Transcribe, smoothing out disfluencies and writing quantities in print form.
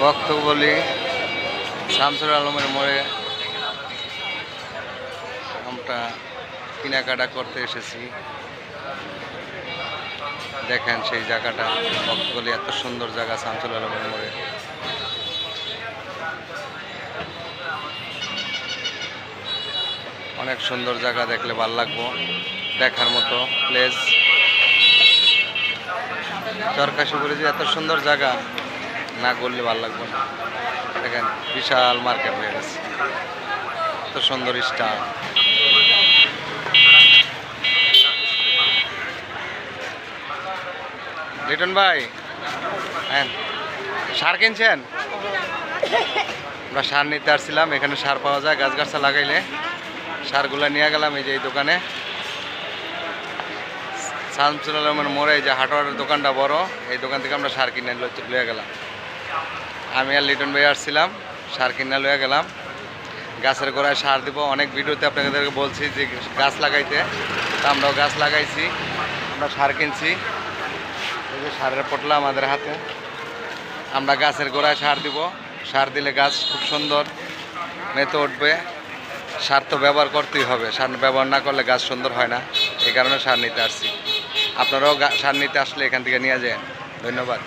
বক্তব্যলি শামসুল আলমের মোড়ে আমরা কেনাকাটা করতে এসেছি। দেখেন সেই জায়গাটা, বক্তব্যলি এত সুন্দর জায়গা শামসুল আলমের মোড়ে। অনেক সুন্দর জায়গা, দেখলে ভালো লাগবো, দেখার মতো প্লেস। চরকাশিপুরে যে এত সুন্দর জায়গা, না ঘুরলে ভালো লাগবে না। দেখেন বিশাল মার্কেট হয়ে গেছে, এত সুন্দর স্টার। লিটন ভাই, হ্যাঁ সার কিনছেন? আমরা সার নিতে আসছিলাম, এখানে সার পাওয়া যায় গাছগাছা লাগাইলে। সারগুলা নিয়ে গেলাম এই যে এই দোকানে, শামসুল আলমের মোড়ে যে হাটওয়ারের দোকানটা বড়, এই দোকান থেকে আমরা সার কিনে লয়ে গেলাম। আমি আর লিটন ভাই আসছিলাম, সার কিনে লয়ে গেলাম। গাছের গোড়ায় সার দিব, অনেক ভিডিওতে আপনাদেরকে বলছি যে গাছ লাগাইতে, তা আমরাও গাছ লাগাইছি, আমরা সার কিনছি। এই যে সারের পটলা আমাদের হাতে, আমরা গাছের গোড়ায় সার দিব। সার দিলে গাছ খুব সুন্দর মেতে উঠবে। সার তো ব্যবহার করতেই হবে, সার ব্যবহার না করলে গাছ সুন্দর হয় না, এই কারণে সার নিতে আসছি। আপনারাও সার নিতে আসলে এখান থেকে নিয়ে যান। ধন্যবাদ।